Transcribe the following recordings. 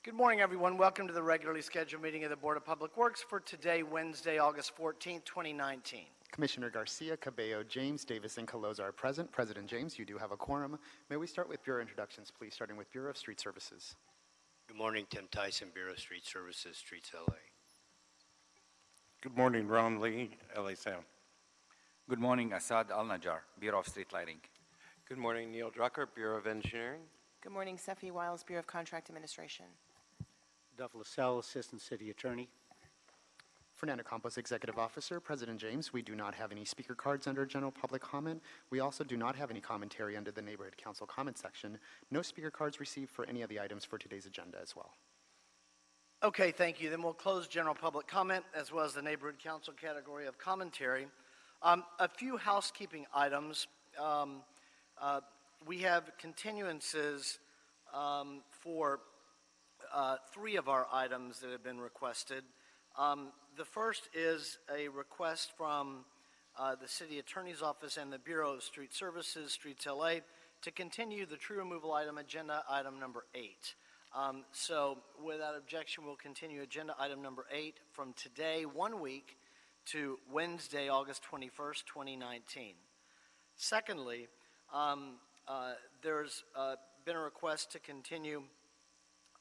Good morning, everyone. Welcome to the regularly scheduled meeting of the Board of Public Works for today, Wednesday, August 14th, 2019. Commissioner Garcia, Cabello, James, Davis, and Caloza are present. President James, you do have a quorum. May we start with Bureau introductions, please, starting with Bureau of Street Services. Good morning, Tim Tyson, Bureau of Street Services, Streets LA. Good morning, Ron Lee, LA Sound. Good morning, Asad Al-Najjar, Bureau of Street Lighting. Good morning, Neil Drucker, Bureau of Engineering. Good morning, Sefi Wiles, Bureau of Contract Administration. Duff LaSalle, Assistant City Attorney. Fernando Campos, Executive Officer. President James, we do not have any speaker cards under general public comment. We also do not have any commentary under the Neighborhood Council comment section. No speaker cards received for any of the items for today's agenda as well. Okay, thank you. Then we'll close general public comment as well as the Neighborhood Council category of commentary. A few housekeeping items. We have continuances for three of our items that have been requested. The first is a request from the City Attorney's Office and the Bureau of Street Services, Streets LA, to continue the tree removal item, agenda item number 8. So without objection, we'll continue agenda item number 8 from today, 1 week, to Wednesday, August 21st, 2019. Secondly, there's been a request to continue,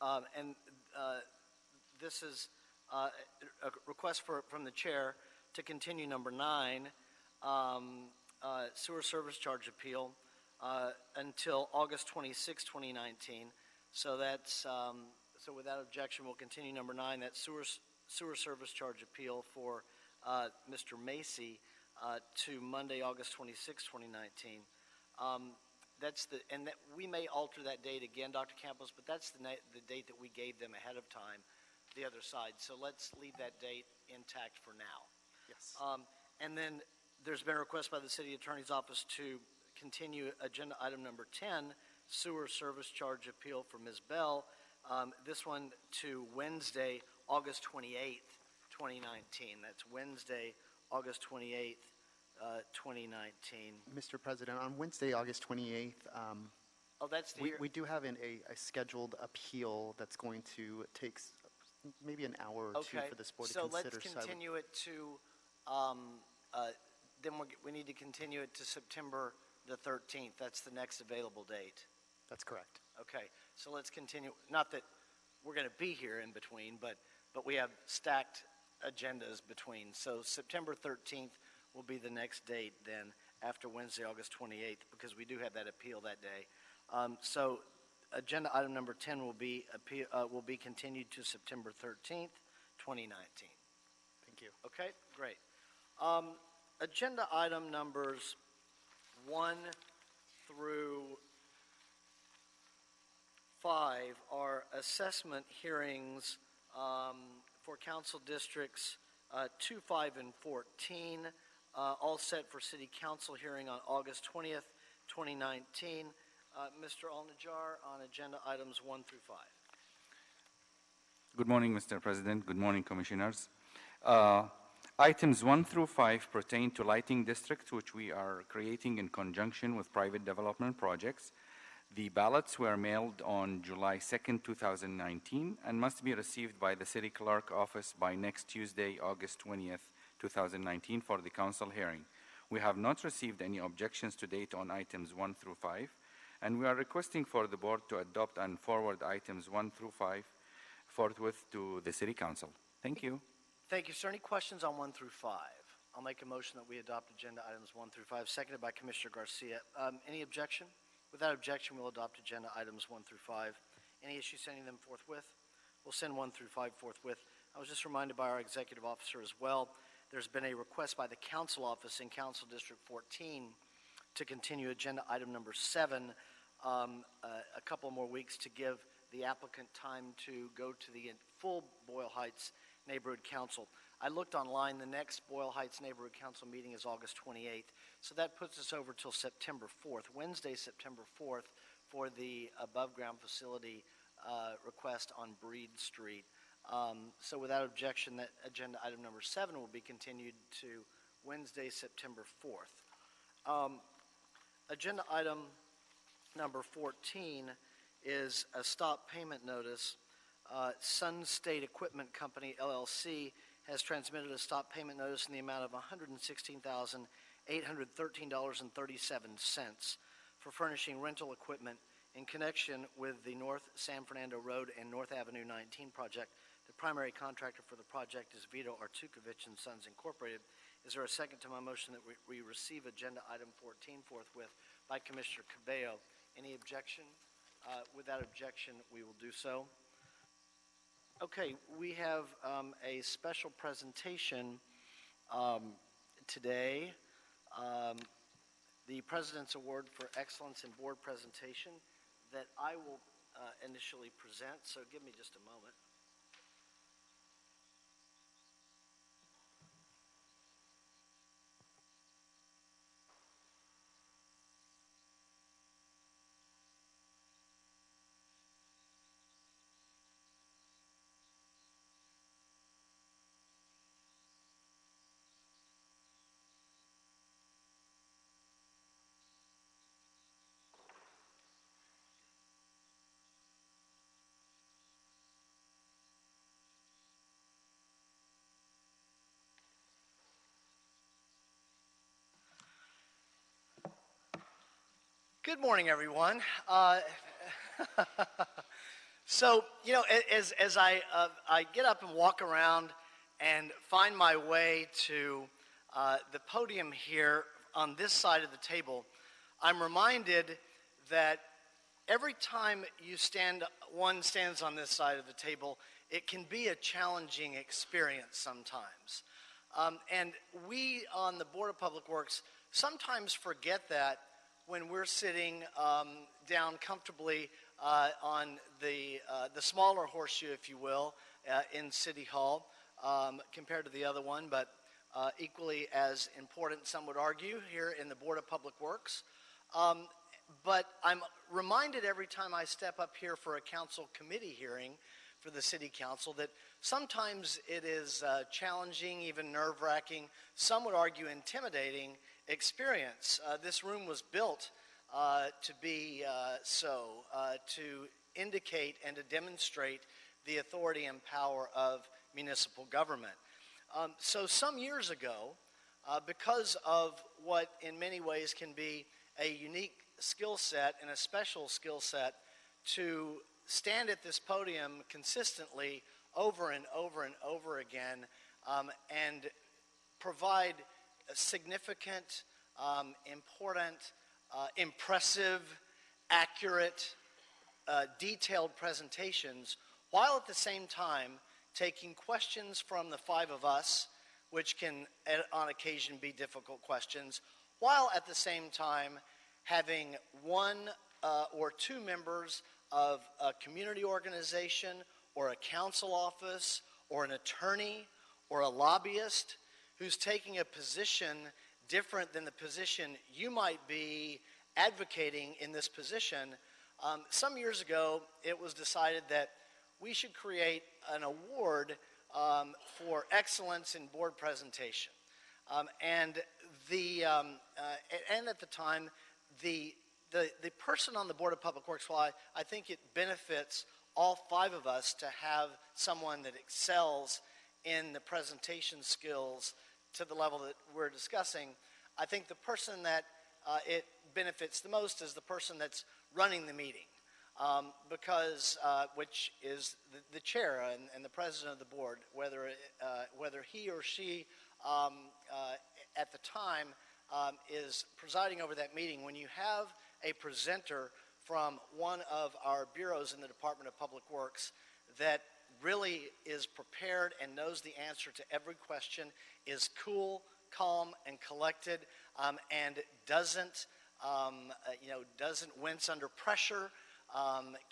and this is a request from the chair to continue number 9, sewer service charge appeal, until August 26, 2019. So that's so without objection, we'll continue number 9, that sewer service charge appeal for Mr. Macy to Monday, August 26, 2019. We may alter that date again, Dr. Campos, but that's the date that we gave them ahead of time, the other side. So let's leave that date intact for now. Yes. And then there's been a request by the City Attorney's Office to continue agenda item number 10, sewer service charge appeal for Ms. Bell, this one to Wednesday, August 28th, 2019. That's Wednesday, August 28th, 2019. Mr. President, on Wednesday, August 28th, that's the we do have a scheduled appeal that's going to take maybe an hour or two for this board to consider. So let's continue it to, then we need to continue it to September the 13th. That's the next available date. That's correct. Okay, so let's continue. Not that we're going to be here in between, but we have stacked agendas between. So September 13th will be the next date then after Wednesday, August 28th, because we do have that appeal that day. So agenda item number 10 will be continued to September 13th, 2019. Thank you. Okay, great. Agenda item numbers 1 through 5 are assessment hearings for council districts 2, 5, and 14, all set for city council hearing on August 20th, 2019. Mr. Al-Najjar on agenda items 1 through 5. Good morning, Mr. President. Good morning, Commissioners. Items 1 through 5 pertain to lighting districts, which we are creating in conjunction with private development projects. The ballots were mailed on July 2nd, 2019, and must be received by the City Clerk Office by next Tuesday, August 20th, 2019, for the council hearing. We have not received any objections to date on items 1 through 5, and we are requesting for the board to adopt and forward items 1 through 5 forthwith to the City Council. Thank you. Thank you, sir. Any questions on 1 through 5? I'll make a motion that we adopt agenda items 1 through 5, seconded by Commissioner Garcia. Any objection? Without objection, we'll adopt agenda items 1 through 5. Any issues sending them forthwith? We'll send 1 through 5 forthwith. I was just reminded by our executive officer as well, there's been a request by the council office in Council District 14 to continue agenda item number 7 a couple more weeks to give the applicant time to go to the full Boyle Heights Neighborhood Council. I looked online. The next Boyle Heights Neighborhood Council meeting is August 28th. So that puts us over till September 4th, Wednesday, September 4th, for the above-ground facility request on Breed Street. So without objection, that agenda item number 7 will be continued to Wednesday, September 4th. Agenda item number 14 is a stop payment notice Sun State Equipment Company, LLC, has transmitted a stop payment notice in the amount of $116,813.37 for furnishing rental equipment in connection with the North San Fernando Road and North Avenue 19 project. The primary contractor for the project is Vito Artukovich and Sons Incorporated. Is there a second to my motion that we receive agenda item 14 forthwith by Commissioner Cabello? Any objection? Without objection, we will do so. Okay, we have a special presentation today, the President's Award for Excellence in Board Presentation that I will initially present, so give me just a moment. Good morning, everyone. So, you know, as I get up and walk around and find my way to the podium here on this side of the table, I'm reminded that every time one stands on this side of the table, it can be a challenging experience sometimes. And we on the Board of Public Works sometimes forget that when we're sitting down comfortably on the smaller horseshoe, if you will, in City Hall compared to the other one, but equally as important, some would argue, here in the Board of Public Works. But I'm reminded every time I step up here for a council committee hearing for the City Council that sometimes it is challenging, even nerve-wracking, some would argue intimidating experience. This room was built to be to indicate and to demonstrate the authority and power of municipal government. So some years ago, because of what in many ways can be a unique skill set and a special skill set to stand at this podium consistently over and over and over again and provide significant, important, impressive, accurate, detailed presentations, while at the same time taking questions from the five of us, which can on occasion be difficult questions, while at the same time having one or two members of a community organization or a council office or an attorney or a lobbyist who's taking a position different than the position you might be advocating in this position. Some years ago, it was decided that we should create an award for excellence in board presentation. And at the time, the person on the Board of Public Works, while I think it benefits all five of us to have someone that excels in the presentation skills to the level that we're discussing, I think the person that it benefits the most is the person that's running the meeting, because which is the chair and the president of the board, whether he or she at the time is presiding over that meeting. When you have a presenter from one of our bureaus in the Department of Public Works that really is prepared and knows the answer to every question, is cool, calm, and collected, and doesn't wince under pressure,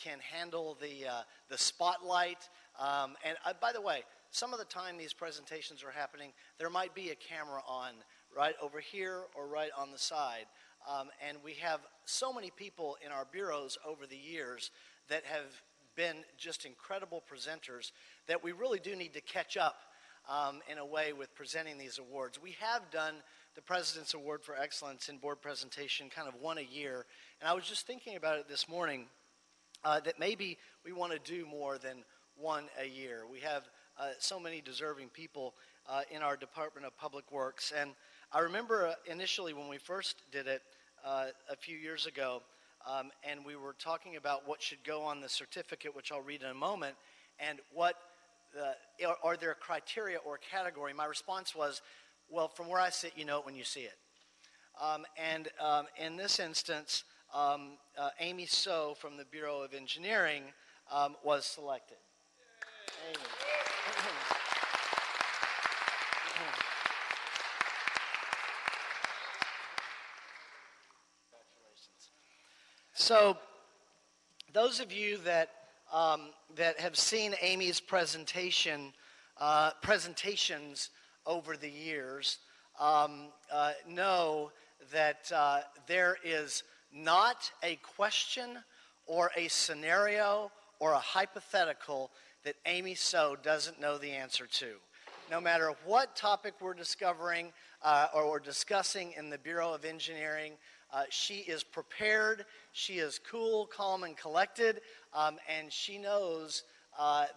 can handle the spotlight. And by the way, some of the time these presentations are happening, there might be a camera on right over here or right on the side. And we have so many people in our bureaus over the years that have been just incredible presenters that we really do need to catch up in a way with presenting these awards. We have done the President's Award for Excellence in Board Presentation kind of one a year, and I was just thinking about it this morning that maybe we want to do more than one a year. We have so many deserving people in our Department of Public Works. And I remember initially when we first did it a few years ago, and we were talking about what should go on the certificate, which I'll read in a moment, and what are there criteria or category. My response was, well, from where I sit, you know it when you see it. In this instance, Amy So from the Bureau of Engineering was selected. Amy. Congratulations. So, those of you that have seen Amy's presentations over the years know that there is not a question or a scenario or a hypothetical that Amy So doesn't know the answer to. No matter what topic we're discovering or we're discussing in the Bureau of Engineering, she is prepared, she is cool, calm, and collected, and she knows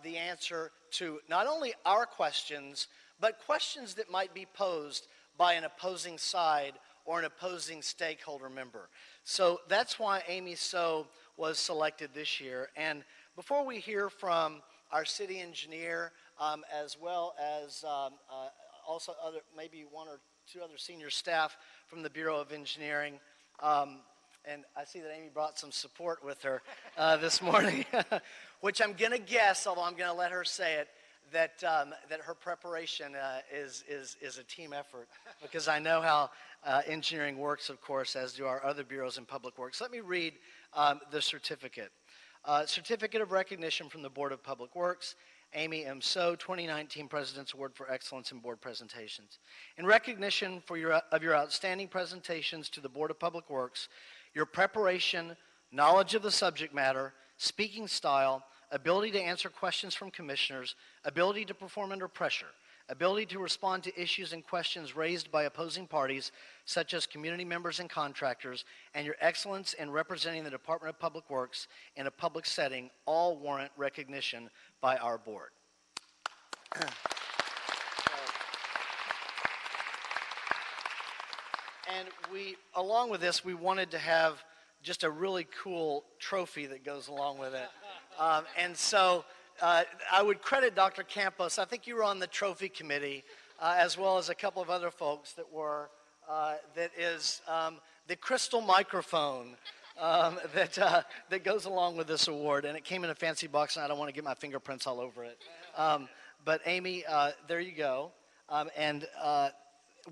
the answer to not only our questions, but questions that might be posed by an opposing side or an opposing stakeholder member. So that's why Amy So was selected this year. And before we hear from our city engineer, as well as also maybe one or two other senior staff from the Bureau of Engineering, and I see that Amy brought some support with her this morning, which I'm going to guess, although I'm going to let her say it, that her preparation is a team effort, because I know how engineering works, of course, as do our other bureaus in public works. Let me read the certificate. Certificate of Recognition from the Board of Public Works, Amy M. So, 2019 President's Award for Excellence in Board Presentations. In recognition of your outstanding presentations to the Board of Public Works, your preparation, knowledge of the subject matter, speaking style, ability to answer questions from commissioners, ability to perform under pressure, ability to respond to issues and questions raised by opposing parties, such as community members and contractors, and your excellence in representing the Department of Public Works in a public setting all warrant recognition by our board. And along with this, we wanted to have just a really cool trophy that goes along with it. And so I would credit Dr. Campos. I think you were on the trophy committee, as well as a couple of other folks that were, that is the crystal microphone that goes along with this award. And it came in a fancy box, and I don't want to get my fingerprints all over it. But Amy, there you go. And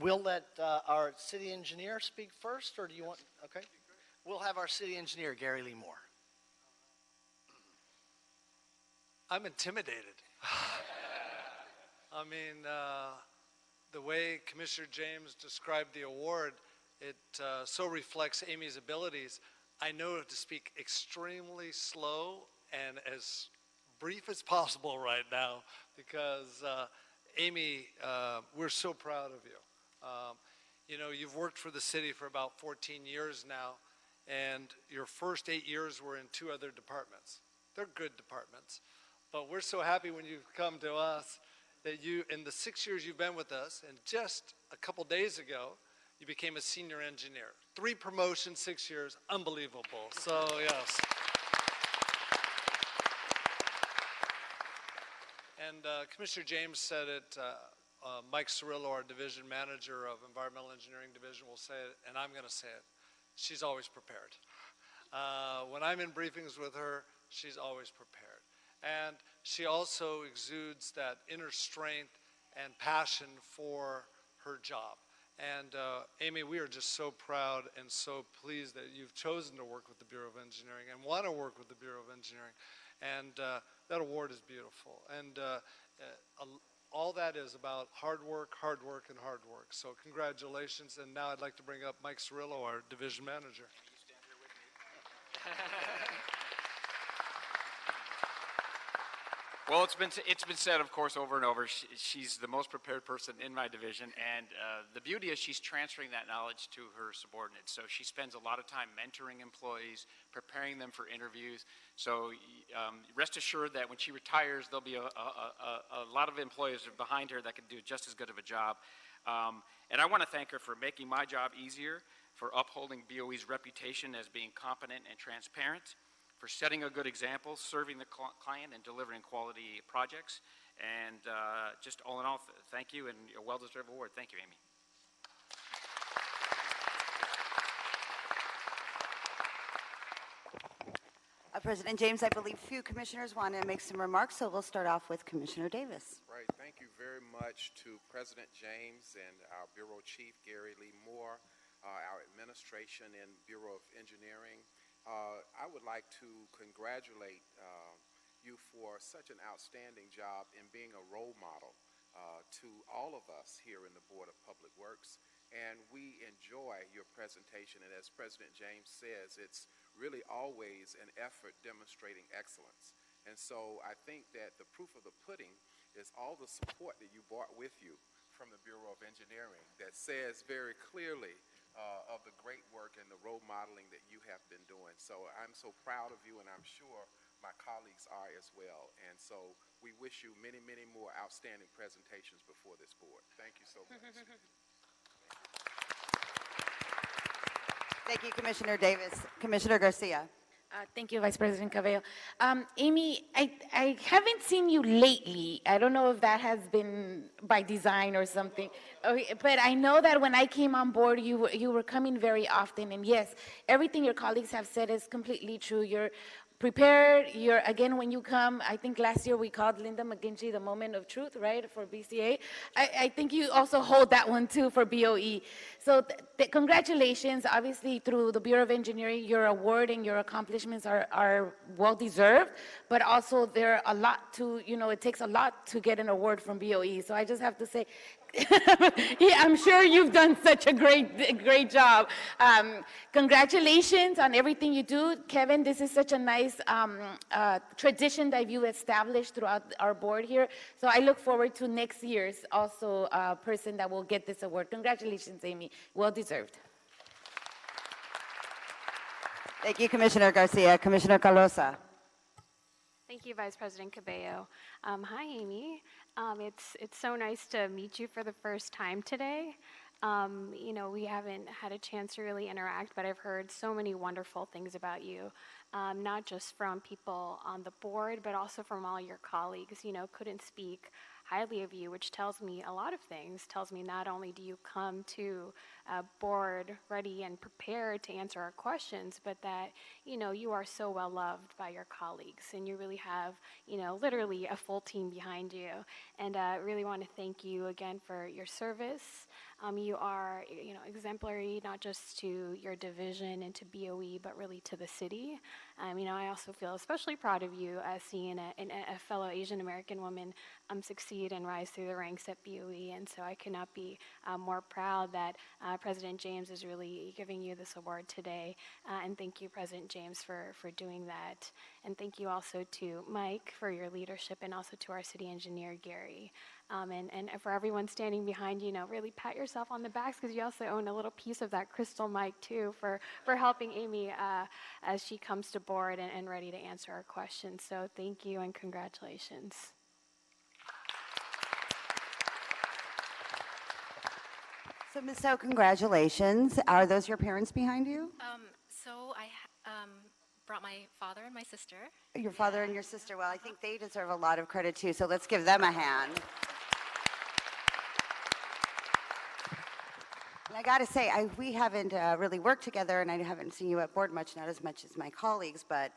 we'll let our city engineer speak first, or do you want, okay? We'll have our city engineer, Gary Lee Moore. I'm intimidated. I mean, the way Commissioner James described the award, it so reflects Amy's abilities. I know to speak extremely slow and as brief as possible right now, because Amy, we're so proud of you. You know, you've worked for the city for about 14 years now, and your first 8 years were in 2 other departments. They're good departments. But we're so happy when you've come to us that you, in the 6 years you've been with us, and just a couple days ago, you became a senior engineer. 3 promotions, 6 years, unbelievable. So, yes. And Commissioner James said it, Mike Cirillo, our division manager of Environmental Engineering Division, will say it, and I'm going to say it. She's always prepared. When I'm in briefings with her, she's always prepared. And she also exudes that inner strength and passion for her job. And Amy, we are just so proud and so pleased that you've chosen to work with the Bureau of Engineering and want to work with the Bureau of Engineering. And that award is beautiful. And all that is about hard work, and hard work. So congratulations. And now I'd like to bring up Mike Cirillo, our division manager. Can you stand here with me? Well, it's been said, of course, over and over. She's the most prepared person in my division, and the beauty is she's transferring that knowledge to her subordinates. So she spends a lot of time mentoring employees, preparing them for interviews. So rest assured that when she retires, there'll be a lot of employees behind her that can do just as good of a job. And I want to thank her for making my job easier, for upholding BOE's reputation as being competent and transparent, for setting a good example, serving the client, and delivering quality projects. And just all in all, thank you, and a well-deserved award. Thank you, Amy. President James, I believe few commissioners want to make some remarks, so we'll start off with Commissioner Davis. Right. Thank you very much to President James and our Bureau Chief, Gary Lee Moore, our administration and Bureau of Engineering. I would like to congratulate you for such an outstanding job in being a role model to all of us here in the Board of Public Works. And we enjoy your presentation. And as President James says, it's really always an effort demonstrating excellence. And so I think that the proof of the pudding is all the support that you brought with you from the Bureau of Engineering that says very clearly of the great work and the role modeling that you have been doing. So I'm so proud of you, and I'm sure my colleagues are as well. And so we wish you many, many more outstanding presentations before this board. Thank you so much. Thank you, Commissioner Davis. Commissioner Garcia. Thank you, Vice President Cabello. Amy, I haven't seen you lately. I don't know if that has been by design or something, but I know that when I came on board, you were coming very often, and yes, everything your colleagues have said is completely true. You're prepared. Again, when you come, I think last year we called Linda McGinty the moment of truth, right, for BCA. I think you also hold that one too for BOE. So congratulations. Obviously, through the Bureau of Engineering, your award and your accomplishments are well-deserved, but also there are a lot to, it takes a lot to get an award from BOE. So I just have to say, yeah, I'm sure you've done such a great job. Congratulations on everything you do. Kevin, this is such a nice tradition that you established throughout our board here. So I look forward to next year's also person that will get this award. Congratulations, Amy. Well deserved. Thank you, Commissioner Garcia. Commissioner Calosa. Thank you, Vice President Cabello. Hi, Amy. It's so nice to meet you for the first time today. We haven't had a chance to really interact, but I've heard so many wonderful things about you, not just from people on the board, but also from all your colleagues. Couldn't speak highly of you, which tells me a lot of things. Tells me not only do you come to a board ready and prepared to answer our questions, but that, you are so well loved by your colleagues, and you really have, literally a full team behind you. And I really want to thank you again for your service. You are, exemplary, not just to your division and to BOE, but really to the city. I also feel especially proud of you seeing a fellow Asian American woman succeed and rise through the ranks at BOE. And so I could not be more proud that President James is really giving you this award today. And thank you, President James, for doing that. And thank you also to Mike for your leadership, and also to our city engineer, Gary. And for everyone standing behind you, really pat yourself on the backs, because you also own a little piece of that crystal mic too for helping Amy as she comes to board and ready to answer our questions. So thank you and congratulations. So, Ms. So, congratulations. Are those your parents behind you? So I brought my father and my sister. Your father and your sister. Well, I think they deserve a lot of credit too, so let's give them a hand. And I got to say, we haven't really worked together, and I haven't seen you at board much, not as much as my colleagues, but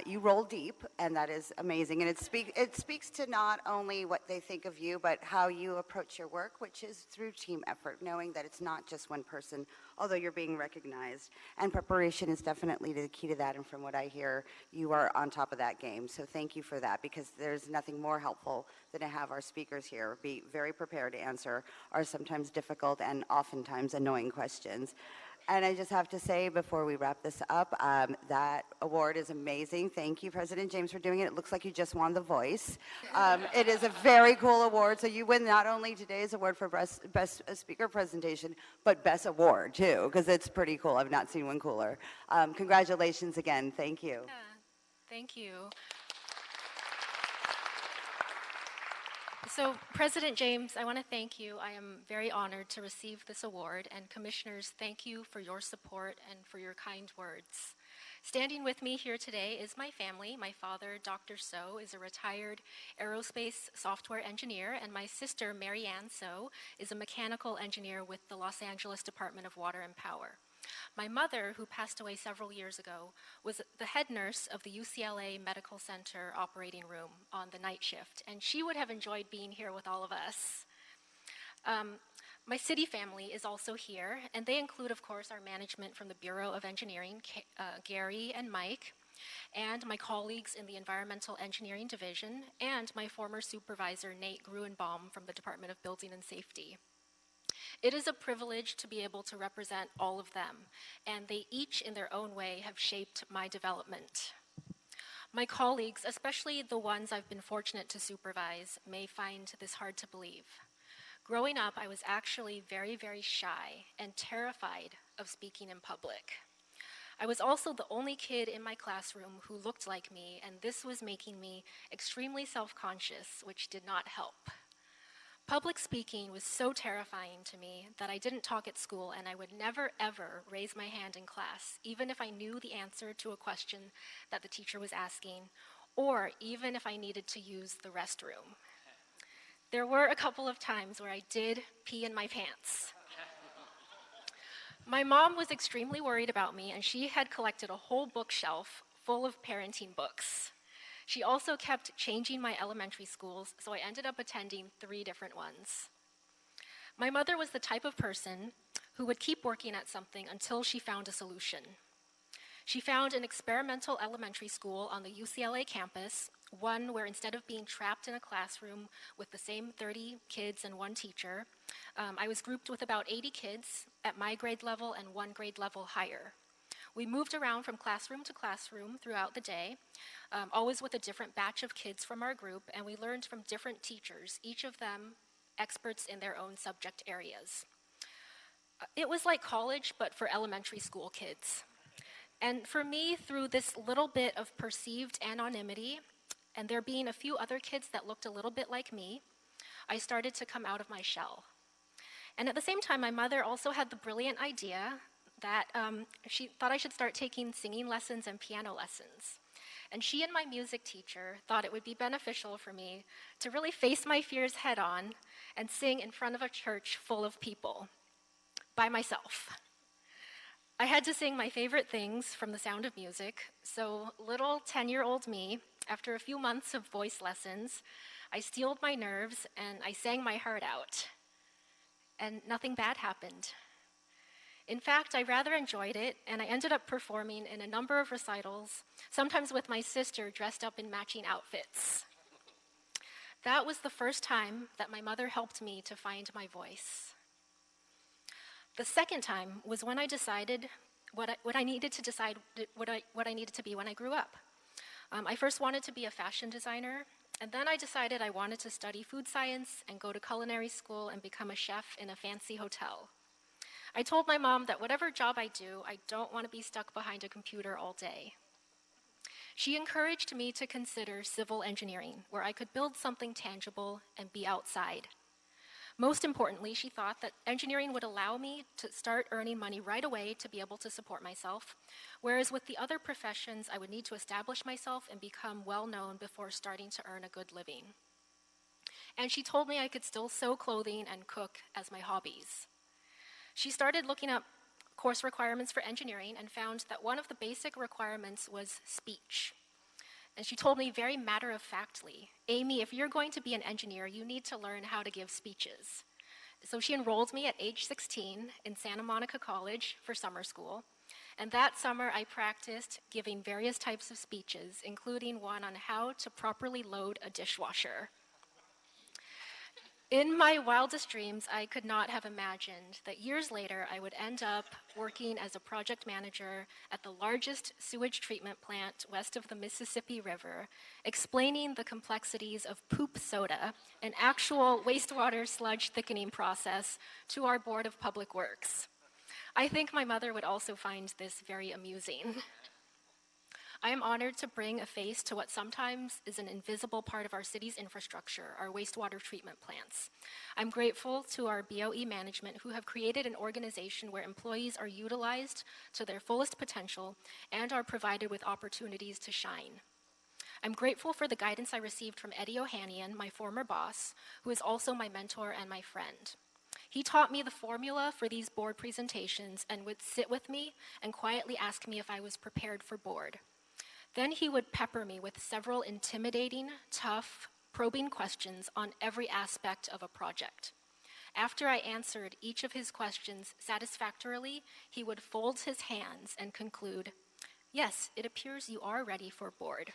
you roll deep, and that is amazing. And it speaks to not only what they think of you, but how you approach your work, which is through team effort, knowing that it's not just one person, although you're being recognized. And preparation is definitely the key to that, and from what I hear, you are on top of that game. So thank you for that, because there's nothing more helpful than to have our speakers here be very prepared to answer our sometimes difficult and oftentimes annoying questions. And I just have to say, before we wrap this up, that award is amazing. Thank you, President James, for doing it. It looks like you just won The Voice. It is a very cool award. So you win not only today's award for best speaker presentation, but best award, too, because it's pretty cool. I've not seen one cooler. Congratulations again. Thank you. Yeah, thank you. So, President James, I want to thank you. I am very honored to receive this award, and commissioners, thank you for your support and for your kind words. Standing with me here today is my family. My father, Dr. So, is a retired aerospace software engineer, and my sister, Mary Ann So, is a mechanical engineer with the Los Angeles Department of Water and Power. My mother, who passed away several years ago, was the head nurse of the UCLA Medical Center operating room on the night shift, and she would have enjoyed being here with all of us. My city family is also here, and they include, of course, our management from the Bureau of Engineering, Gary and Mike, and my colleagues in the Environmental Engineering Division, and my former supervisor, Nate Gruenbaum, from the Department of Building and Safety. It is a privilege to be able to represent all of them, and they each in their own way have shaped my development. My colleagues, especially the ones I've been fortunate to supervise, may find this hard to believe. Growing up, I was actually very, very shy and terrified of speaking in public. I was also the only kid in my classroom who looked like me, and this was making me extremely self-conscious, which did not help. Public speaking was so terrifying to me that I didn't talk at school, and I would never, ever raise my hand in class, even if I knew the answer to a question that the teacher was asking, or even if I needed to use the restroom. There were a couple of times where I did pee in my pants. My mom was extremely worried about me, and she had collected a whole bookshelf full of parenting books. She also kept changing my elementary schools, so I ended up attending 3 different ones. My mother was the type of person who would keep working at something until she found a solution. She found an experimental elementary school on the UCLA campus, one where instead of being trapped in a classroom with the same 30 kids and 1 teacher, I was grouped with about 80 kids at my grade level and 1 grade level higher. We moved around from classroom to classroom throughout the day, always with a different batch of kids from our group, and we learned from different teachers, each of them experts in their own subject areas. It was like college, but for elementary school kids. And for me, through this little bit of perceived anonymity, and there being a few other kids that looked a little bit like me, I started to come out of my shell. And at the same time, my mother also had the brilliant idea that she thought I should start taking singing lessons and piano lessons. And she and my music teacher thought it would be beneficial for me to really face my fears head on and sing in front of a church full of people, by myself. I had to sing my favorite things from The Sound of Music, so little 10-year-old me, after a few months of voice lessons, I steeled my nerves and I sang my heart out. And nothing bad happened. In fact, I rather enjoyed it, and I ended up performing in a number of recitals, sometimes with my sister dressed up in matching outfits. That was the first time that my mother helped me to find my voice. The second time was when I decided what I needed to be when I grew up. I first wanted to be a fashion designer, and then I decided I wanted to study food science and go to culinary school and become a chef in a fancy hotel. I told my mom that whatever job I do, I don't want to be stuck behind a computer all day. She encouraged me to consider civil engineering, where I could build something tangible and be outside. Most importantly, she thought that engineering would allow me to start earning money right away to be able to support myself, whereas with the other professions, I would need to establish myself and become well-known before starting to earn a good living. And she told me I could still sew clothing and cook as my hobbies. She started looking up course requirements for engineering and found that one of the basic requirements was speech. And she told me very matter-of-factly, Amy, if you're going to be an engineer, you need to learn how to give speeches. So she enrolled me at age 16 in Santa Monica College for summer school. And that summer, I practiced giving various types of speeches, including one on how to properly load a dishwasher. In my wildest dreams, I could not have imagined that years later I would end up working as a project manager at the largest sewage treatment plant west of the Mississippi River, explaining the complexities of poop soda, an actual wastewater sludge thickening process, to our Board of Public Works. I think my mother would also find this very amusing. I am honored to bring a face to what sometimes is an invisible part of our city's infrastructure, our wastewater treatment plants. I'm grateful to our BOE management who have created an organization where employees are utilized to their fullest potential and are provided with opportunities to shine. I'm grateful for the guidance I received from Eddie Ohanian, my former boss, who is also my mentor and my friend. He taught me the formula for these board presentations and would sit with me and quietly ask me if I was prepared for board. Then he would pepper me with several intimidating, tough, probing questions on every aspect of a project. After I answered each of his questions satisfactorily, he would fold his hands and conclude, "Yes, it appears you are ready for board."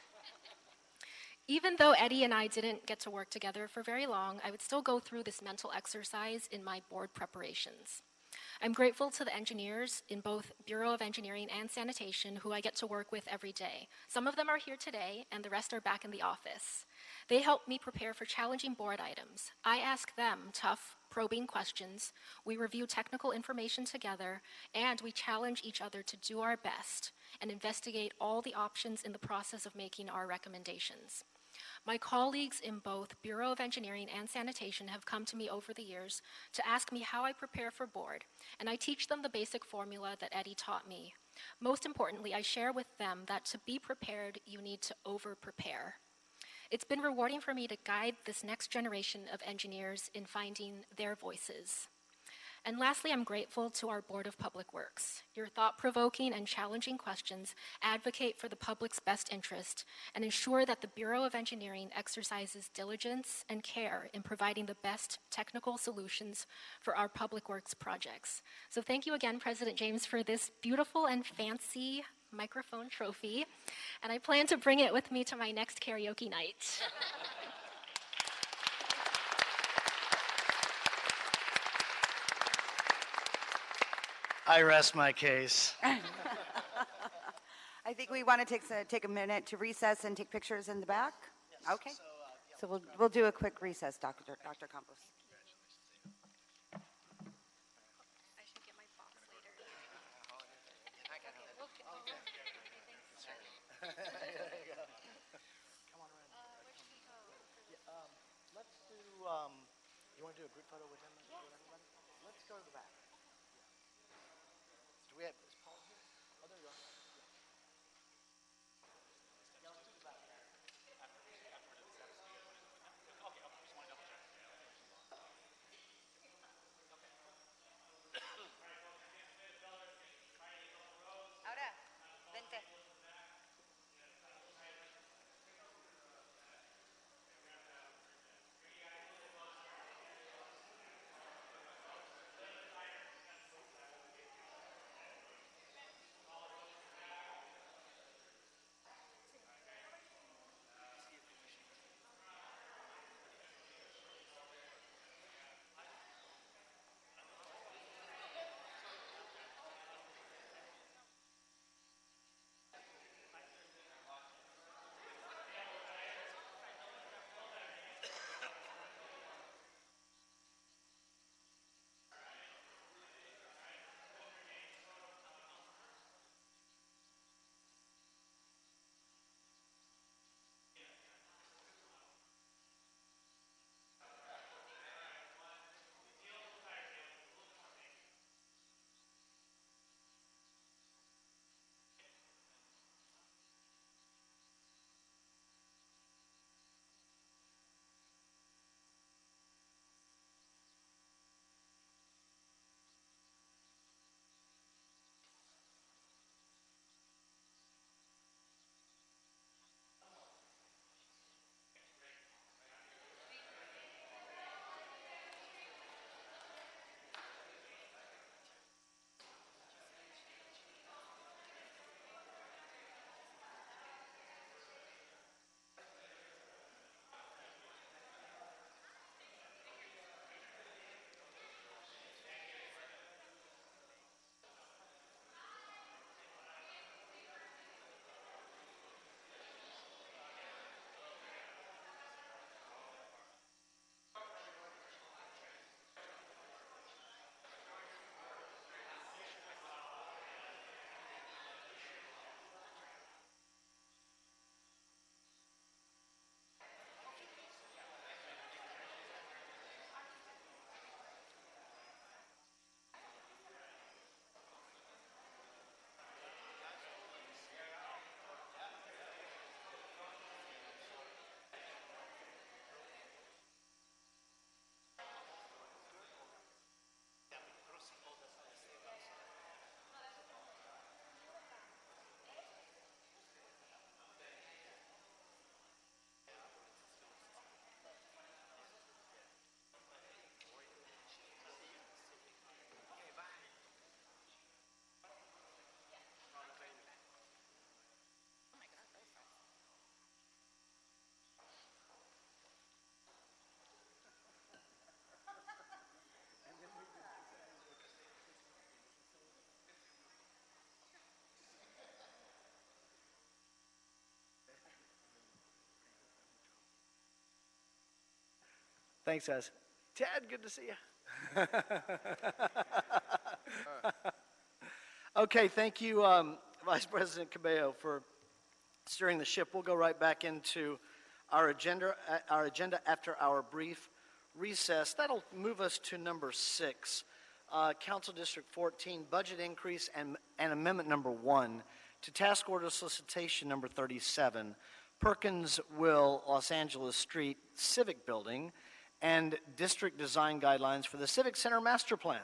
Even though Eddie and I didn't get to work together for very long, I would still go through this mental exercise in my board preparations. I'm grateful to the engineers in both Bureau of Engineering and Sanitation who I get to work with every day. Some of them are here today, and the rest are back in the office. They help me prepare for challenging board items. I ask them tough, probing questions, we review technical information together, and we challenge each other to do our best and investigate all the options in the process of making our recommendations. My colleagues in both Bureau of Engineering and Sanitation have come to me over the years to ask me how I prepare for board, and I teach them the basic formula that Eddie taught me. Most importantly, I share with them that to be prepared, you need to over-prepare. It's been rewarding for me to guide this next generation of engineers in finding their voices. And lastly, I'm grateful to our Board of Public Works. Your thought-provoking and challenging questions advocate for the public's best interest and ensure that the Bureau of Engineering exercises diligence and care in providing the best technical solutions for our public works projects. So thank you again, President James, for this beautiful and fancy microphone trophy, and I plan to bring it with me to my next karaoke night. I rest my case. I think we want to take a minute to recess and take pictures in the back. Okay. So we'll do a quick recess, Dr. Campos. Let's do, you want to do a group photo with them? With everybody? Let's go to the back. Do we have, is Paul here? Oh, there you are. Yeah, let's do the back. Ahora, vente. Thanks, guys. Ted, good to see you. Okay, thank you, Vice President Cabello, for steering the ship. We'll go right back into our agenda after our brief recess. That'll move us to number 6, Council District 14, budget increase and amendment number 1 to task order solicitation number 37, Perkinsville, Los Angeles Street Civic Building, and district design guidelines for the Civic Center Master Plan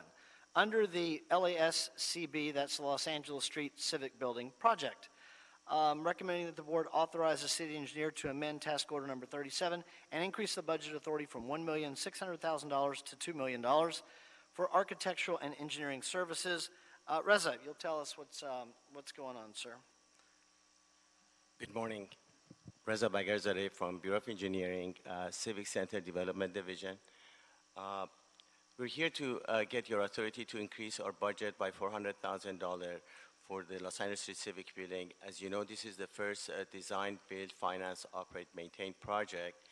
under the LASCB, that's the Los Angeles Street Civic Building project. Recommending that the board authorize the city engineer to amend task order number 37 and increase the budget authority from $1,600,000 to $2 million for architectural and engineering services. Reza, you'll tell us what's going on, sir. Good morning. Reza Bagarzadeh from Bureau of Engineering, Civic Center Development Division. We're here to get your authority to increase our budget by $400,000 for the Los Angeles Street Civic Building. As you know, this is the first design, build, finance, operate, maintain project.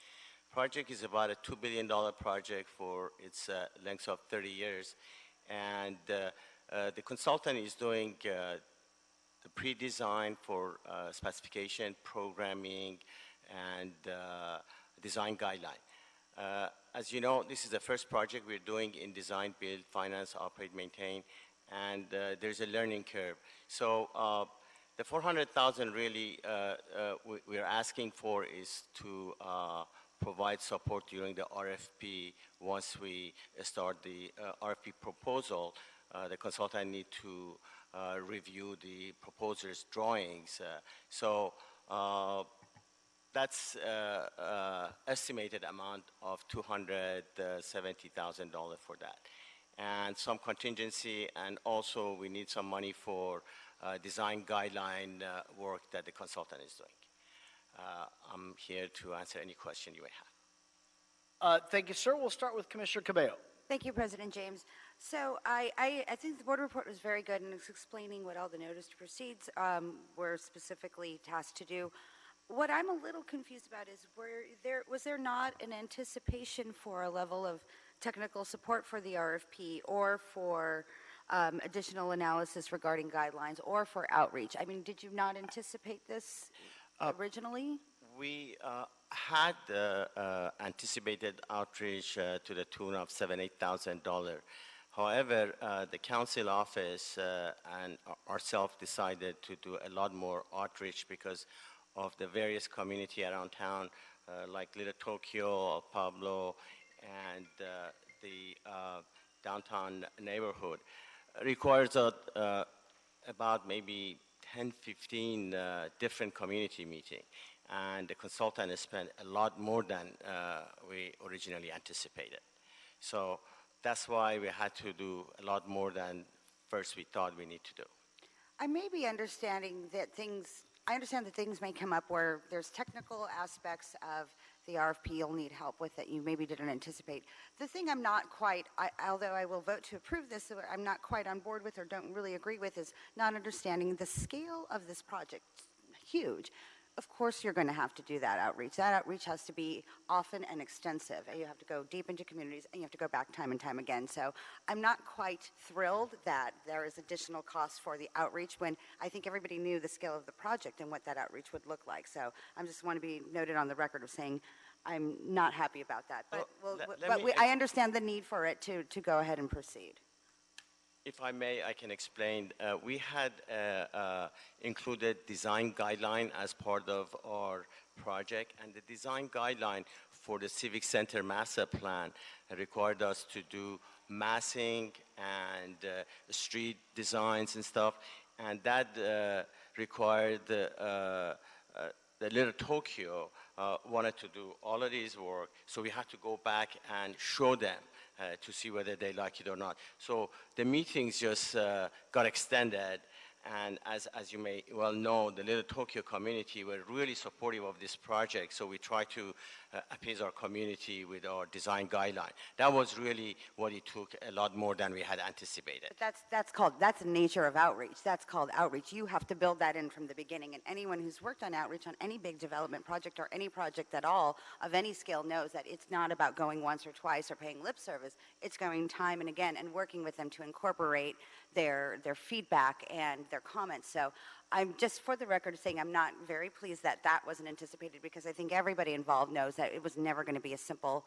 Project is about a $2 billion project for its length of 30 years. And the consultant is doing the pre-design for specification, programming, and design guideline. As you know, this is the first project we're doing in design, build, finance, operate, maintain, and there's a learning curve. So the $400,000 really we're asking for is to provide support during the RFP. Once we start the RFP proposal, the consultant need to review the proposer's drawings. That's estimated amount of $270,000 for that. And some contingency, and also we need some money for design guideline work that the consultant is doing. I'm here to answer any question you may have. Thank you, sir. We'll start with Commissioner Cabello. Thank you, President James. So I think the board report was very good in explaining what all the notice to proceeds were specifically tasked to do. What I'm a little confused about is was there not an anticipation for a level of technical support for the RFP or for additional analysis regarding guidelines or for outreach? I mean, did you not anticipate this originally? We had anticipated outreach to the tune of $7,000-8,000. However, the council office and ourselves decided to do a lot more outreach because of the various community around town, like Little Tokyo, El Pablo, and the downtown neighborhood. Requires about maybe 10-15 different community meetings. And the consultant has spent a lot more than we originally anticipated. So that's why we had to do a lot more than first we thought we need to do. I may be understanding that I understand that things may come up where there's technical aspects of the RFP you'll need help with that you maybe didn't anticipate. The thing I'm not quite, although I will vote to approve this, I'm not quite on board with or don't really agree with is not understanding the scale of this project. Huge. Of course you're going to have to do that outreach. That outreach has to be often and extensive. You have to go deep into communities and you have to go back time and time again. So I'm not quite thrilled that there is additional cost for the outreach when I think everybody knew the scale of the project and what that outreach would look like. So I just want to be noted on the record of saying I'm not happy about that. But, I understand the need for it to go ahead and proceed. If I may, I can explain. We had included design guideline as part of our project, and the design guideline for the Civic Center Master Plan required us to do massing and street designs and stuff, and that required the Little Tokyo wanted to do all of these work, so we had to go back and show them to see whether they like it or not. So the meetings just got extended, and as you may well know, the Little Tokyo community were really supportive of this project, so we tried to appease our community with our design guideline. That was really what it took, a lot more than we had anticipated. But that's the nature of outreach. That's called outreach. You have to build that in from the beginning. And anyone who's worked on outreach on any big development project or any project at all of any scale knows that it's not about going once or twice or paying lip service. It's going time and again and working with them to incorporate their feedback and their comments. So I'm just, for the record, saying I'm not very pleased that that wasn't anticipated, because I think everybody involved knows that it was never going to be a simple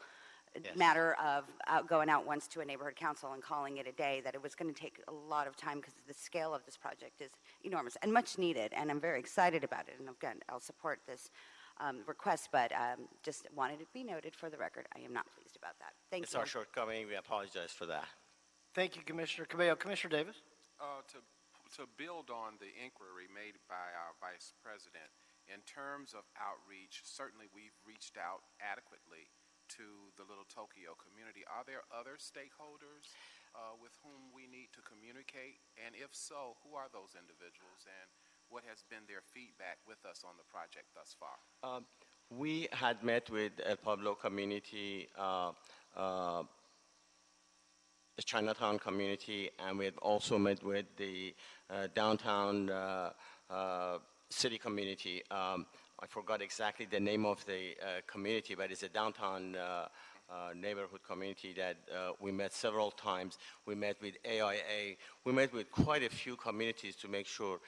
matter of going out once to a neighborhood council and calling it a day, that it was going to take a lot of time because the scale of this project is enormous and much needed, and I'm very excited about it. And again, I'll support this request, but just wanted it to be noted for the record, I am not pleased about that. Thank It's you. our shortcoming. We apologize for that. Thank you, Commissioner Cabello. Commissioner Davis? To build on the inquiry made by our Vice President, in terms of outreach, certainly we've reached out adequately to the Little Tokyo community. Are there other stakeholders with whom we need to communicate? And if so, who are those individuals, and what has been their feedback with us on the project thus far? We had met with El Pueblo community, the Chinatown community, and we had also met with the downtown city community. I forgot exactly the name of the community, but it's a downtown neighborhood community that we met several times. We met with AIA. We met with quite a few communities to make sure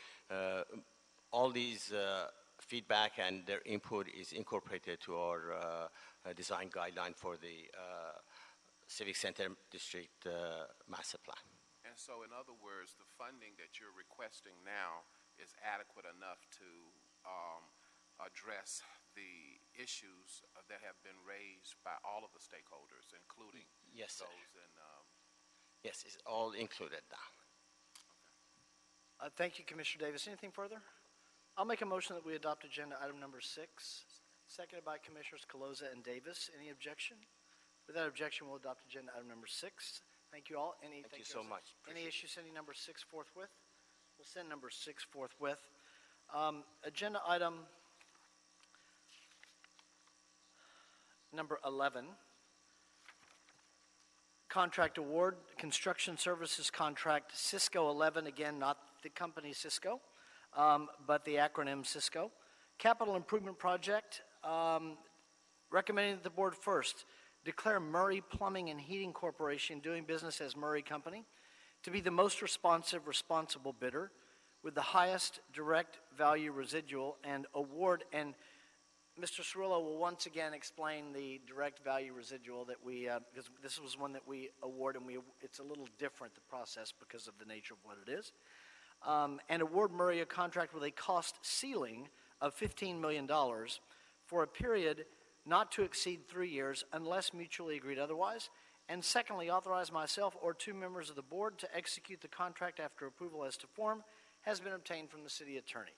all these feedback and their input is incorporated to our design guideline for the Civic Center District Master Plan. And so, in other words, the funding that you're requesting now is adequate enough to address the issues that have been raised by all of the stakeholders, including Yes, sir. those in... Yes, it's all included now. Thank you, Commissioner Davis. Anything further? I'll make a motion that we adopt agenda item number 6, seconded by Commissioners Caloza and Davis. Any objection? Without objection, we'll adopt agenda item number 6. Thank you all. Thank you so much. Any issue sending number 6 forthwith? We'll send number 6 forthwith. Agenda item number 11, contract award, construction services contract, Cisco 11, again, not the company Cisco, but the acronym Cisco. Capital improvement project, recommending that the board first declare Murray Plumbing and Heating Corporation, doing business as Murray Company, to be the most responsible bidder with the highest direct value residual and award. And Mr. Cirillo will once again explain the direct value residual that we, because this was one that we award, and it's a little different, the process, because of the nature of what it is. And award Murray a contract with a cost ceiling of $15 million for a period not to exceed 3 years unless mutually agreed otherwise. And secondly, authorize myself or 2 members of the board to execute the contract after approval as to form has been obtained from the city attorney.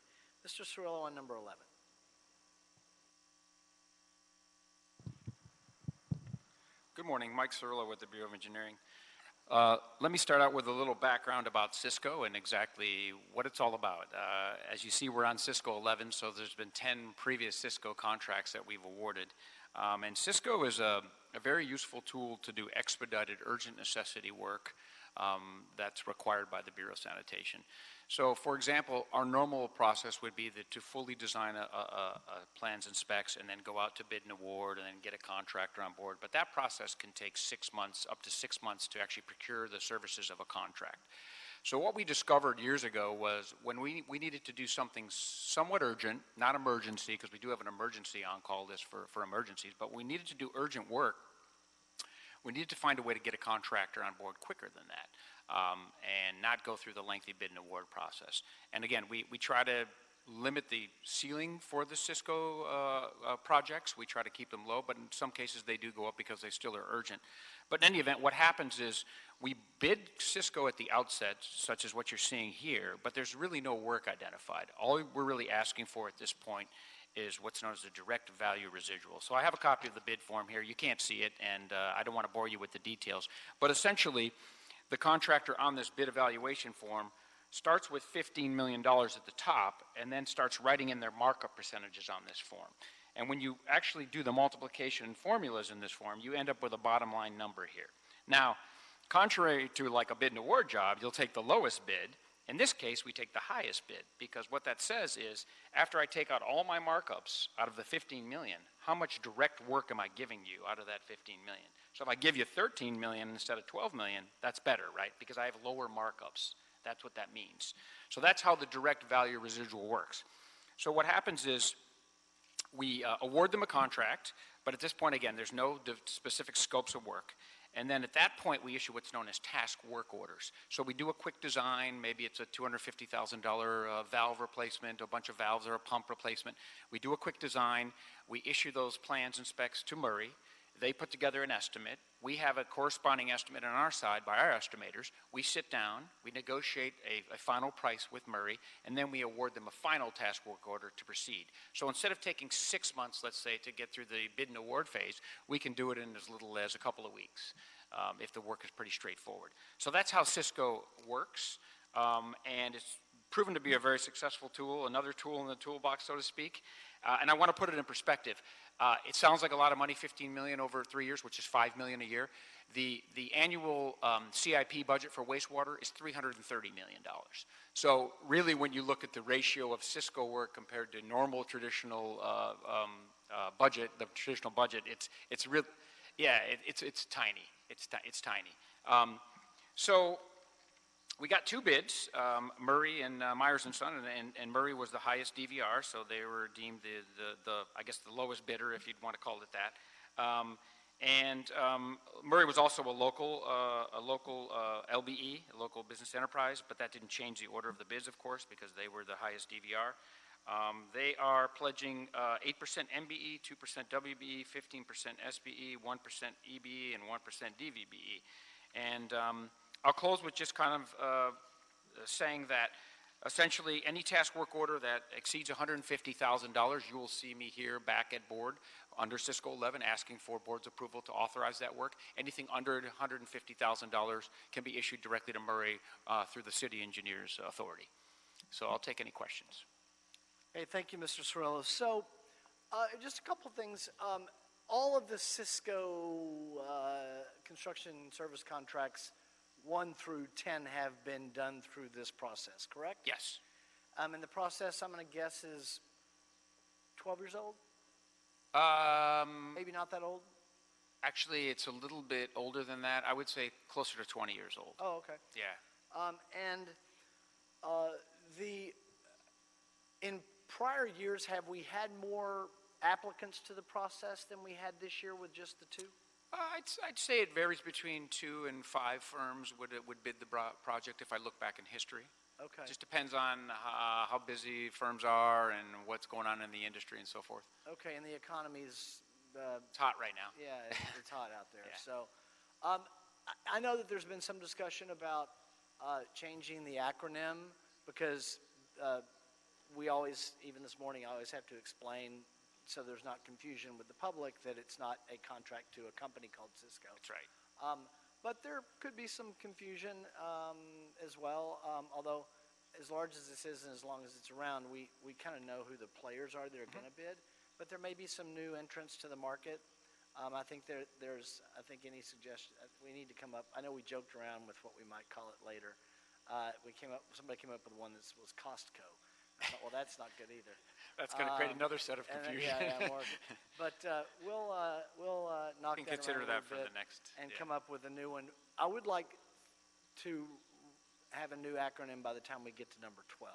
Mr. Cirillo on number 11. Good morning, Mike Cirillo with the Bureau of Engineering. Let me start out with a little background about Cisco and exactly what it's all about. As you see, we're on Cisco 11, so there's been 10 previous Cisco contracts that we've awarded. And Cisco is a very useful tool to do expedited urgent necessity work that's required by the Bureau of Sanitation. So, for example, our normal process would be to fully design a plans and specs and then go out to bid and award and then get a contractor on board. But that process can take 6 months, up to 6 months, to actually procure the services of a contract. So what we discovered years ago was when we needed to do something somewhat urgent, not emergency, because we do have an emergency on-call list for emergencies, but we needed to do urgent work, we needed to find a way to get a contractor on board quicker than that. And not go through the lengthy bid and award process. And again, we try to limit the ceiling for the Cisco projects. We try to keep them low, but in some cases they do go up because they still are urgent. But in any event, what happens is we bid Cisco at the outset, such as what you're seeing here, but there's really no work identified. All we're really asking for at this point is what's known as the direct value residual. So I have a copy of the bid form here. You can't see it, and I don't want to bore you with the details. But essentially, the contractor on this bid evaluation form starts with $15 million at the top and then starts writing in their markup percentages on this form. And when you actually do the multiplication formulas in this form, you end up with a bottom line number here. Now, contrary to like a bid and award job, you'll take the lowest bid. In this case, we take the highest bid, because what that says is, after I take out all my markups out of the 15 million, how much direct work am I giving you out of that 15 million? So if I give you 13 million instead of 12 million, that's better, right? Because I have lower markups. That's what that means. So that's how the direct value residual works. So what happens is, we award them a contract, but at this point, again, there's no specific scopes of work. And then at that point, we issue what's known as task work orders. So we do a quick design. Maybe it's a $250,000 valve replacement, a bunch of valves or a pump replacement. We do a quick design. We issue those plans and specs to Murray. They put together an estimate. We have a corresponding estimate on our side by our estimators. We sit down, we negotiate a final price with Murray, and then we award them a final task work order to proceed. So instead of taking 6 months, let's say, to get through the bid and award phase, we can do it in as little as a couple of weeks if the work is pretty straightforward. So that's how Cisco works, and it's proven to be a very successful tool, another tool in the toolbox, so to speak. And I want to put it in perspective. It sounds like a lot of money, 15 million over 3 years, which is 5 million a year. The annual CIP budget for wastewater is $330 million. So really, when you look at the ratio of Cisco work compared to normal traditional budget, the traditional budget, it's real. Yeah, it's tiny. It's tiny. So we got two bids, Murray and Myers and Son, and Murray was the highest DVR, so they were deemed I guess the lowest bidder, if you'd want to call it that. Murray was also a local LBE, a local business enterprise, but that didn't change the order of the bids, of course, because they were the highest DVR. They are pledging 8% MBE, 2% WBE, 15% SBE, 1% EBE, and 1% DVBE. And I'll close with just kind of saying that essentially any task work order that exceeds $150,000, you will see me here back at board under Cisco 11 asking for board's approval to authorize that work. Anything under $150,000 can be issued directly to Murray through the city engineer's authority. So I'll take any questions. Hey, thank you, Mr. Cirillo. So just a couple things. All of the Cisco construction service contracts 1 through 10 have been done through this process, correct? Yes. And the process, I'm going to guess, is 12 years old? Maybe not that old? Actually, it's a little bit older than that. I would say closer to 20 years old. Oh, okay. Yeah. In prior years, have we had more applicants to the process than we had this year with just the two? I'd say it varies between 2 and 5 firms would bid the project if I look back in history. Okay. It just depends on how busy firms are and what's going on in the industry and so forth. Okay, and the economy's... it's hot right now. Yeah, it's hot out there. Yeah. So I know that there's been some discussion about changing the acronym because we always, even this morning, I always have to explain so there's not confusion with the public that it's not a contract to a company called Cisco. That's right. But there could be some confusion as well, although as large as this is and as long as it's around, we kind of know who the players are that are going to bid. But there may be some new entrants to the market. I think there's any suggestion, we need to come up, I know we joked around with what we might call it later. Somebody came up with one that was Costco. I thought, well, that's not good either. That's going to create another set of confusion. More. But we'll knock that consider around a that for bit the next. and come up with a new one. I would like to have a new acronym by the time we get to number 12.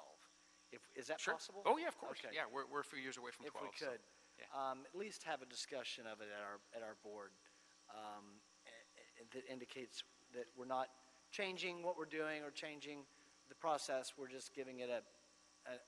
Is that Sure. possible? Oh yeah, of course. Okay. Yeah, we're a few years away from 12. If we could, So, yeah. at least have a discussion of it at our board that indicates that we're not changing what we're doing or changing the process. We're just giving it a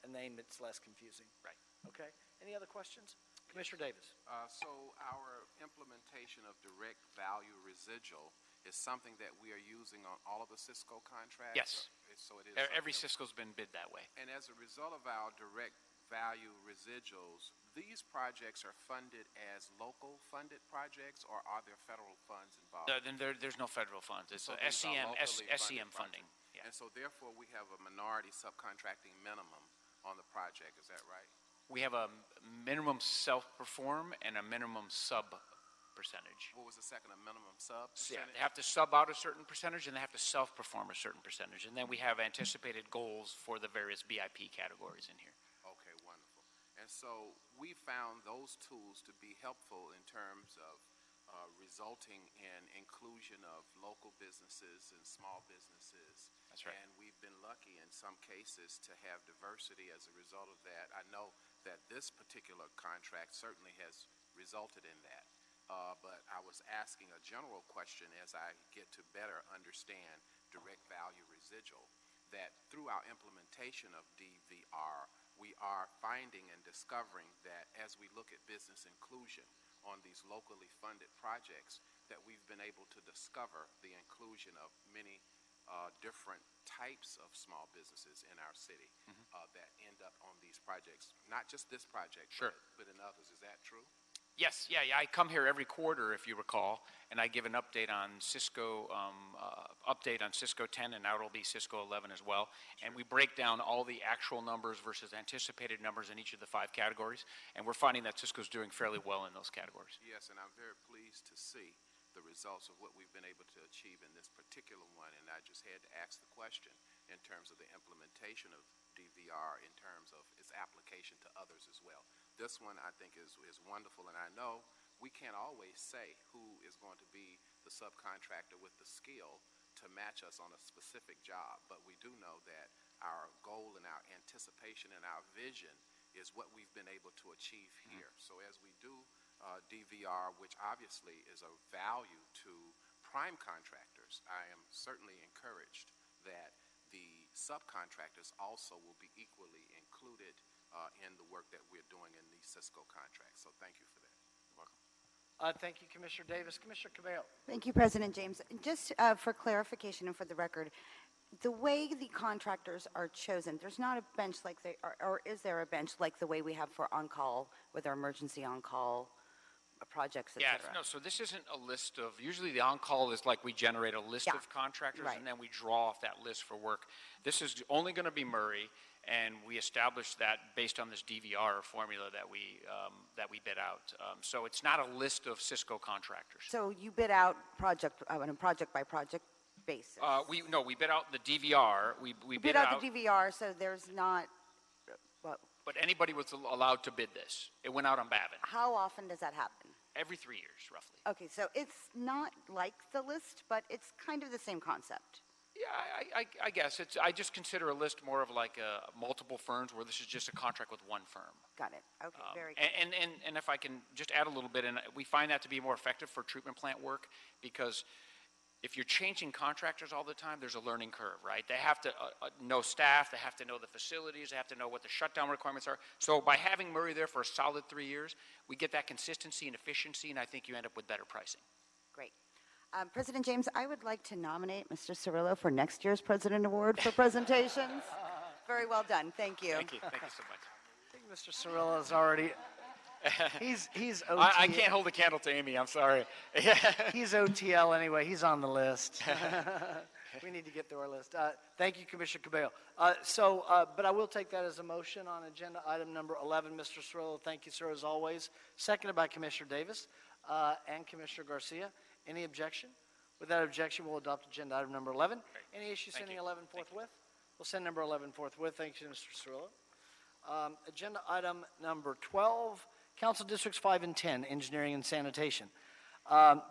name that's less confusing. Right. Okay. Any other questions? Commissioner Davis. So our implementation of direct value residual is something that we are using on all of the Cisco contracts? Yes. So it is Every something Cisco's been bid that way. And as a result of our direct value residuals, these projects are funded as local funded projects, or are there federal funds involved? Then there's no federal funds. It's So these are locally funded SCM funding. projects. And so therefore we have a minority subcontracting minimum on the project, is that right? We have a minimum self-perform and a minimum sub percentage. What was the second, a minimum sub So, yeah, percentage? they have to sub out a certain percentage and they have to self-perform a certain percentage. And then we have anticipated goals for the various BIP categories in here. Okay, wonderful. And so we found those tools to be helpful in terms of resulting in inclusion of local businesses and small businesses. That's right. And we've been lucky in some cases to have diversity as a result of that. I know that this particular contract certainly has resulted in that. But I was asking a general question as I get to better understand direct value residual, that through our implementation of DVR, we are finding and discovering that as we look at business inclusion on these locally funded projects, that we've been able to discover the inclusion of many different types of small businesses in our city that end up on these projects. Not just this project, Sure. but in others. Is that true? Yes, yeah, I come here every quarter, if you recall, and I give an update on Cisco, Cisco 10, and now it'll be Cisco 11 as well. And we break down all the actual numbers versus anticipated numbers in each of the 5 categories, and we're finding that Cisco's doing fairly well in those categories. Yes, and I'm very pleased to see the results of what we've been able to achieve in this particular one, and I just had to ask the question in terms of the implementation of DVR in terms of its application to others as well. This one I think is wonderful, and I know we can't always say who is going to be the subcontractor with the skill to match us on a specific job, but we do know that our goal and our anticipation and our vision is what we've been able to achieve here. So as we do DVR, which obviously is of value to prime contractors, I am certainly encouraged that the subcontractors also will be equally included in the work that we're doing in these Cisco contracts. So thank you for that. You're welcome. Thank you, Commissioner Davis. Commissioner Cabello. Thank you, President James. Just for clarification and for the record, the way the contractors are chosen, there's not a bench like they are, or is there a bench like the way we have for on-call with our emergency on-call projects, et Yeah, cetera? no, so this isn't a list of, usually the on-call is like we generate a list Yeah, of contractors right. and then we draw off that list for work. This is only going to be Murray, and we established that based on this DVR formula that we bid out. So it's not a list of Cisco contractors. So you bid out on a project-by-project basis? We bid out the DVR. We You bid bid out the DVR, so there's not, well, but anybody was allowed to bid this. It went out on Bavin how often does that happen? every 3 years, roughly. Okay, so it's not like the list, but it's kind of the same concept. Yeah, I guess it's. I just consider a list more of like multiple firms, where this is just a contract with one firm. Got it. Okay, very good. And if I can just add a little bit, and we find that to be more effective for treatment plant work, because if you're changing contractors all the time, there's a learning curve, right? They have to know staff, they have to know the facilities, they have to know what the shutdown requirements are. So by having Murray there for a solid 3 years, we get that consistency and efficiency, and I think you end up with better pricing. Great. President James, I would like to nominate Mr. Cirillo for next year's President Award for presentations. Very well done. Thank you. Thank you so much. I think Mr. Cirillo is already, he's OTL. I can't hold a candle to Amy, I'm sorry. He's OTL anyway. He's on the list. We need to get through our list. Thank you, Commissioner Cabello. But I will take that as a motion on agenda item number 11. Mr. Cirillo, thank you, sir, as always. Seconded by Commissioner Davis and Commissioner Garcia. Any objection? Without objection, we'll adopt agenda item number 11. Any issue sending 11 forthwith? We'll send number 11 forthwith. Thank you, Mr. Cirillo. Agenda item number 12, Council Districts 5 and 10, Engineering and Sanitation.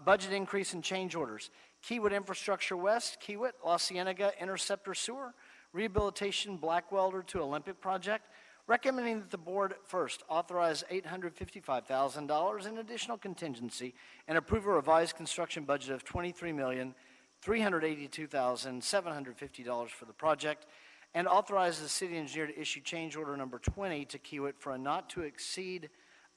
Budget increase and change orders. Keywood Infrastructure West, Keywood, La Cienega Interceptor Sewer, Rehabilitation Black Welder to Olympic Project. Recommending that the board first authorize $855,000 in additional contingency and approve a revised construction budget of $23,382,750 for the project, and authorize the city engineer to issue change order number 20 to Keywood for a not to exceed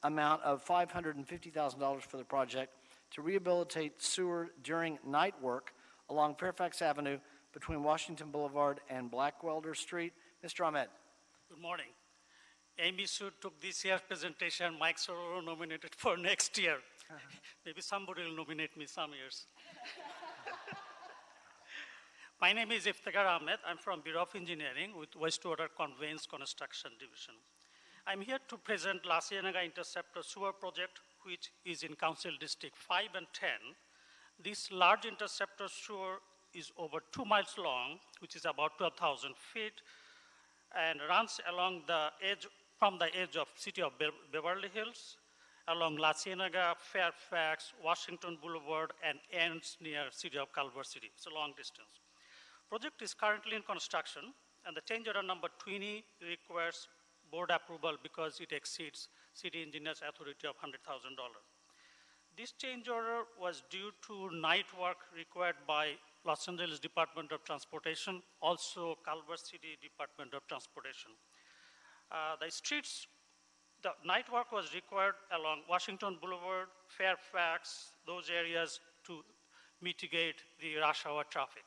amount of $550,000 for the project to rehabilitate sewer during night work along Fairfax Avenue between Washington Boulevard and Blackwelder Street. Mr. Ahmed. Good morning. Amy Sue took this year's presentation, Mike Sororo nominated for next year. Maybe somebody will nominate me some years. My name is Iftikhar Ahmed. I'm from Bureau of Engineering with Wastewater Conveyance Construction Division. I'm here to present La Cienega Interceptor Sewer Project, which is in Council District 5 and 10. This large interceptor sewer is over 2 miles long, which is about 12,000 feet, and runs along the edge, from the edge of city of Beverly Hills, along La Cienega, Fairfax, Washington Boulevard, and ends near city of Culver City. It's a long distance. Project is currently in construction, and the change order number 20 requires board approval because it exceeds city engineer's authority of $100,000. This change order was due to night work required by Los Angeles Department of Transportation, also Culver City Department of Transportation. The night work was required along Washington Boulevard, Fairfax, those areas to mitigate the rush hour traffic.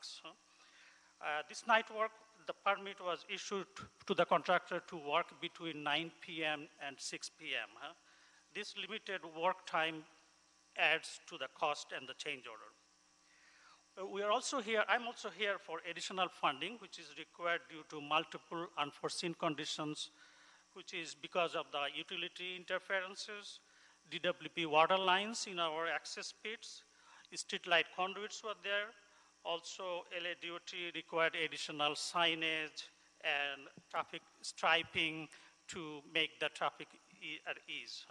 This night work, the permit was issued to the contractor to work between 9 p.m. and 6 p.m. This limited work time adds to the cost and the change order. I'm also here for additional funding, which is required due to multiple unforeseen conditions, which is because of the utility interferences, DWP water lines in our access pits, street light conduits were there. Also, LADOT required additional signage and traffic striping to make the traffic at ease.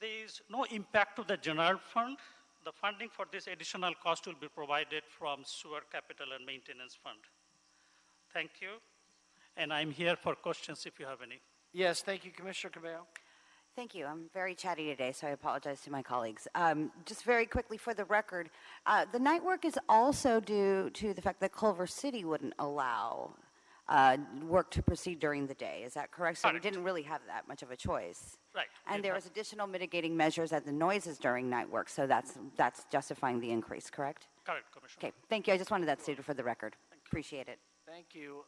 There is no impact to the general fund. The funding for this additional cost will be provided from sewer capital and maintenance fund. Thank you. And I'm here for questions if you have any. Yes, thank you, Commissioner Cabello. Thank you. I'm very chatty today, so I apologize to my colleagues. Just very quickly for the record, the night work is also due to the fact that Culver City wouldn't allow work to proceed during the day. Is that correct? So we didn't really have that much of a choice. Right. And there was additional mitigating measures at the noises during night work, so that's justifying the increase, correct? Correct, Commissioner. Okay, thank you. I just wanted that stated for the record. Appreciate it. Thank you.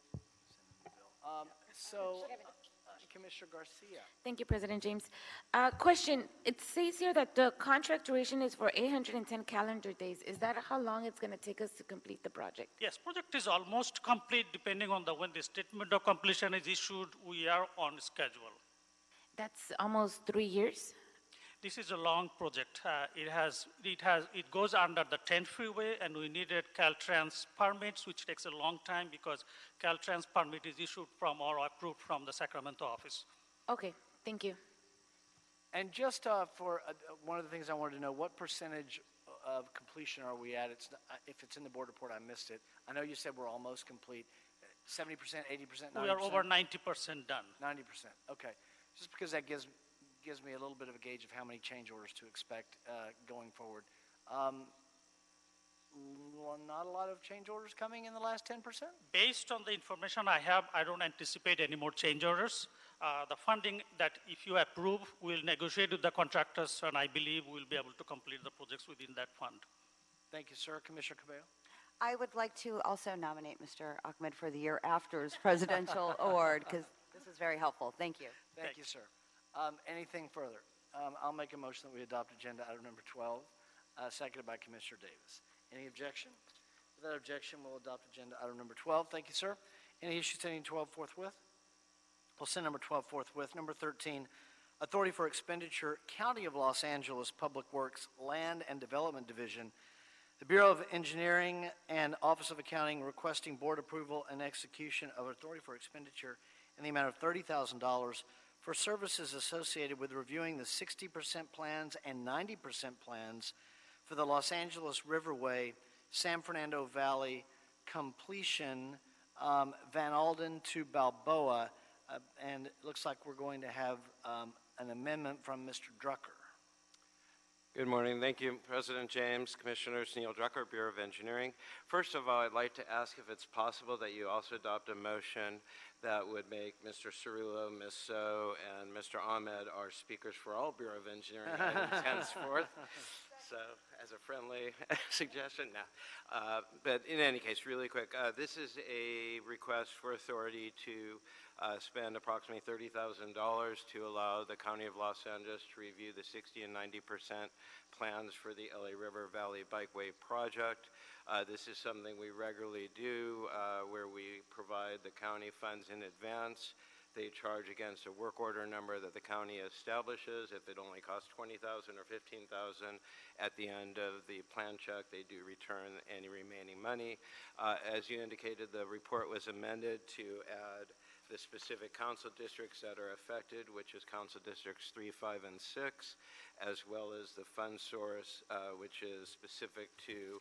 Commissioner Garcia. Thank you, President James. Question, it says here that the contract duration is for 810 calendar days. Is that how long it's going to take us to complete the project? Yes, project is almost complete depending on when the statement of completion is issued. We are on schedule. That's almost 3 years? This is a long project. It goes under the 10 freeway, and we needed Caltrans permits, which takes a long time because Caltrans permit is issued from or approved from the Sacramento office. Okay, thank you. And just for one of the things I wanted to know, what percentage of completion are we at? If it's in the board report, I missed it. I know you said we're almost complete. 70%, 80%, 90%? We are over 90% done. 90%, okay. Just because that gives me a little bit of a gauge of how many change orders to expect going forward. Not a lot of change orders coming in the last 10%? Based on the information I have, I don't anticipate any more change orders. The funding that if you approve, we'll negotiate with the contractors, and I believe we'll be able to complete the projects within that fund. Thank you, sir. Commissioner Cabello? I would like to also nominate Mr. Ahmed for the year after's presidential award, because this is very helpful. Thank you. Thank you, sir. Anything further? I'll make a motion that we adopt agenda item number 12, seconded by Commissioner Davis. Any objection? Without objection, we'll adopt agenda item number 12. Thank you, sir. Any issues sending 12 forthwith? We'll send number 12 forthwith. Number 13, Authority for Expenditure, County of Los Angeles Public Works Land and Development Division. The Bureau of Engineering and Office of Accounting requesting board approval and execution of authority for expenditure in the amount of $30,000 for services associated with reviewing the 60% plans and 90% plans for the Los Angeles Riverway, San Fernando Valley completion, Van Alden to Balboa, and it looks like we're going to have an amendment from Mr. Drucker. Good morning. Thank you, President James, Commissioners. Neil Drucker, Bureau of Engineering. First of all, I'd like to ask if it's possible that you also adopt a motion that would make Mr. Cerullo, Ms. So, and Mr. Ahmed our speakers for all Bureau of Engineering items henceforth. So, as a friendly suggestion, no. But in any case, really quick, this is a request for authority to spend approximately $30,000 to allow the County of Los Angeles to review the 60 and 90% plans for the LA River Valley Bikeway project. This is something we regularly do where we provide the county funds in advance they charge against a work order number that the county establishes. If it only costs $20,000 or $15,000, at the end of the plan check, they do return any remaining money. As you indicated, the report was amended to add the specific council districts that are affected, which is council districts 3, 5, and 6, as well as the fund source, which is specific to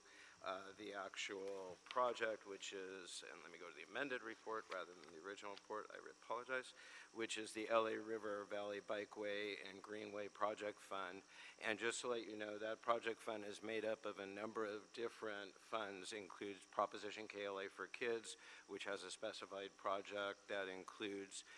the actual project, which is, and let me go to the amended report rather than the original report, I apologize, which is the LA River Valley Bikeway and Greenway Project Fund. And just to let you know, that project fund is made up of a number of different funds, includes Proposition KLA for Kids, which has a specified project that includes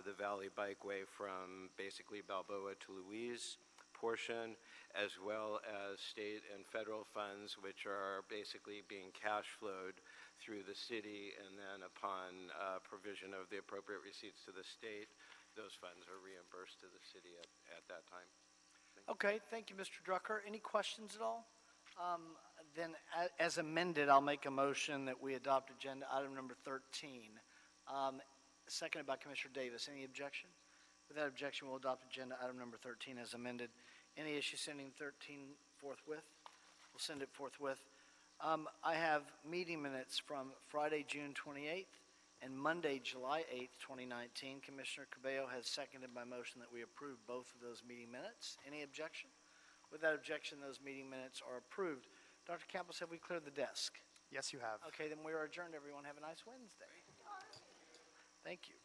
the Valley Bikeway from basically Balboa to Louise portion, as well as state and federal funds, which are basically being cash flowed through the city, and then upon provision of the appropriate receipts to the state, those funds are reimbursed to the city at that time. Okay, thank you, Mr. Drucker. Any questions at all? Then, as amended, I'll make a motion that we adopt agenda item number 13, seconded by Commissioner Davis. Any objection? Without objection, we'll adopt agenda item number 13 as amended. Any issue sending 13 forthwith? We'll send it forthwith. I have meeting minutes from Friday, June 28th and Monday, July 8th, 2019. Commissioner Cabello has seconded my motion that we approve both of those meeting minutes. Any objection? Without objection, those meeting minutes are approved. Dr. Campos, have we cleared the desk? Yes, you have. Okay, then we are adjourned, everyone. Have a nice Wednesday. Thank you.